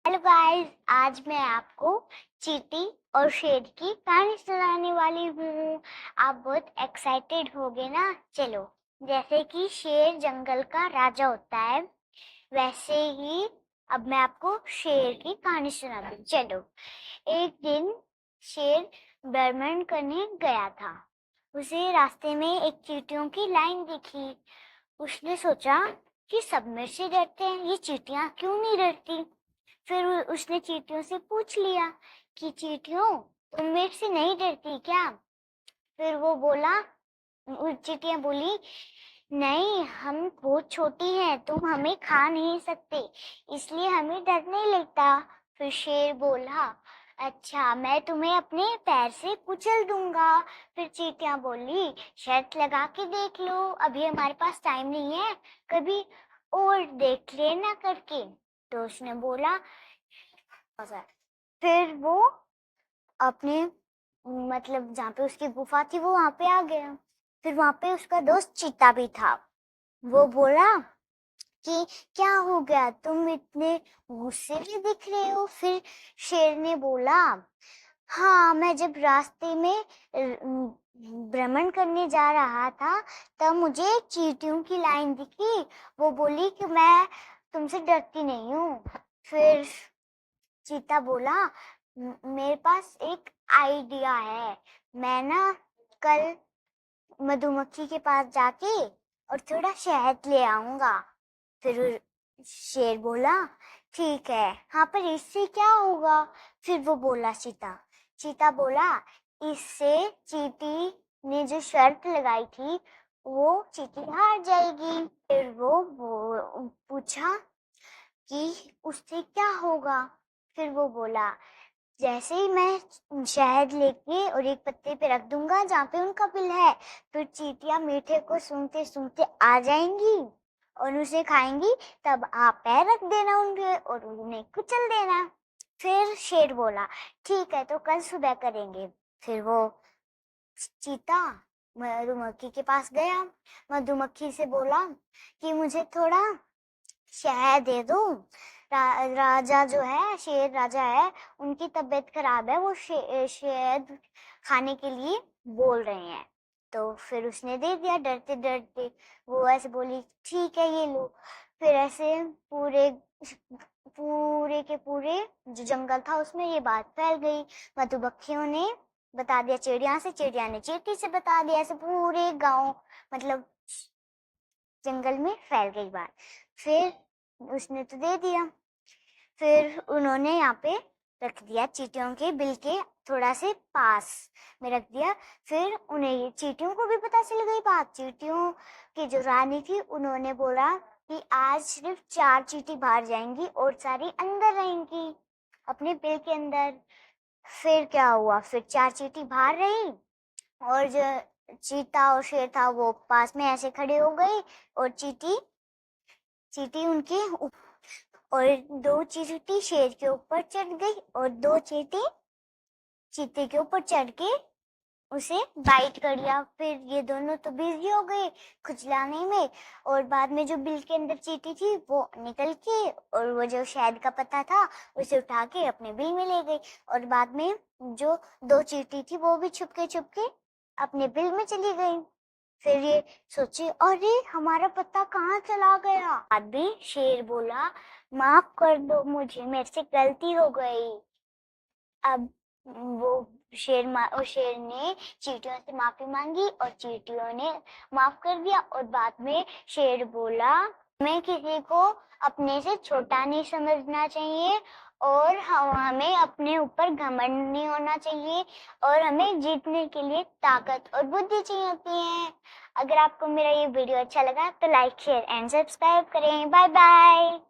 Hello guys, आज मैं आपको चींटी और शेर की कहानी सुनाने वाली हूँ। आप बहुत एक्साइटेड होगे ना। चलो, जैसे कि शेर जंगल का राजा होता है, वैसे ही अब मैं आपको शेर की कहानी सुनाती हूँ। चलो, एक दिन शेर भ्रमण करने गया था। उसे रास्ते में एक चींटियों की लाइन दिखी। उसने सोचा कि सब मेरे से डरते हैं, ये चींटियां क्यों नहीं डरती। फिर उसने चींटियों से पूछ लिया कि चींटियों, तुम मेरे से नहीं डरती क्या। फिर वो बोला, चींटियां बोली, नहीं, हम बहुत छोटी हैं, तुम हमें खा नहीं सकते, इसलिए हमें डर नहीं लगता। फिर शेर बोला, अच्छा, मैं तुम्हें अपने पैर से कुचल दूंगा। फिर चींटियां बोली, शर्त लगा के देख लो, अभी हमारे पास टाइम नहीं है, कभी और देख लेना करके। तो उसने बोला, फिर वो अपने मतलब जहाँ पे उसकी गुफा थी वो वहां पे आ गया। फिर वहां पे उसका दोस्त चीता भी था। वो बोला कि क्या हो गया, तुम इतने गुस्से में दिख रहे हो। फिर शेर ने बोला, हाँ, मैं जब रास्ते में भ्रमण करने जा रहा था, तब मुझे चींटियों की लाइन दिखी। वो बोली कि मैं तुमसे डरती नहीं हूँ। फिर चीता बोला, मेरे पास एक आइडिया है, मैं ना कल मधुमक्खी के पास जाके और थोड़ा शहद ले आऊंगा। फिर शेर बोला, ठीक है, हाँ, पर इससे क्या होगा। फिर वो बोला, चीता चीता बोला, इससे चींटी ने जो शर्त लगाई थी वो चींटी हार जाएगी। फिर वो पूछा कि उससे क्या होगा। फिर वो बोला, जैसे ही मैं शहद लेके और एक पत्ते पे रख दूंगा जहाँ पे उनका बिल है, फिर चींटियां मीठे को सूंघते सूंघते आ जाएंगी और उसे खाएंगी। तब आप पैर रख देना उनके और उन्हें कुचल देना। फिर शेर बोला, ठीक है, तो कल सुबह करेंगे। फिर वो चीता मधुमक्खी के पास गया। मधुमक्खी से बोला कि मुझे थोड़ा शहद दे दो। राजा जो है, शेर राजा है, उनकी तबीयत खराब है, वो शहद खाने के लिए बोल रहे हैं। तो फिर उसने दे दिया डरते डरते। वो ऐसे बोली, ठीक है, ये लो। फिर ऐसे पूरे पूरे के पूरे जो जंगल था उसमें ये बात फैल गई। मधुमक्खियों ने बता दिया चिड़िया से, चिड़िया ने चींटी से बता दिया, ऐसे पूरे गांव मतलब जंगल में फैल गई बात। फिर उसने तो दे दिया। फिर उन्होंने यहाँ पे रख दिया, चींटियों के बिल के थोड़ा से पास में रख दिया। फिर उन्हें ये चींटियों को भी पता चल गई बात। चींटियों की जो रानी थी उन्होंने बोला कि आज सिर्फ 4 चींटी बाहर जाएंगी और सारी अंदर रहेंगी अपने बिल के अंदर। फिर क्या हुआ, फिर 4 चींटी बाहर रही और जो चीता और शेर था वो पास में ऐसे खड़े हो गए और चींटी चींटी उनके और 2 चींटी शेर के ऊपर चढ़ गई और 2 चींटी चीते के ऊपर चढ़ के उसे बाइट कर लिया। फिर ये दोनों तो बिजी हो गए खुजलाने में और बाद में जो बिल के अंदर चींटी थी वो निकल के और वो जो शहद का पत्ता था उसे उठा के अपने बिल में ले गई। और बाद में जो 2 चींटी थी वो भी छुपके छुपके अपने बिल में चली गई। फिर ये सोचे, अरे हमारा पत्ता कहाँ चला गया। बाद में शेर बोला, माफ कर दो मुझे, मेरे से गलती हो गई। अब वो शेर ने चींटियों से माफी मांगी और चींटियों ने माफ कर दिया। और बाद में शेर बोला, हमें किसी को अपने से छोटा नहीं समझना चाहिए और हमें अपने ऊपर घमंड नहीं होना चाहिए और हमें जीतने के लिए ताकत और बुद्धि चाहिए होती है। अगर आपको मेरा ये वीडियो अच्छा लगा तो लाइक, शेयर एंड सब्सक्राइब करें। Bye bye.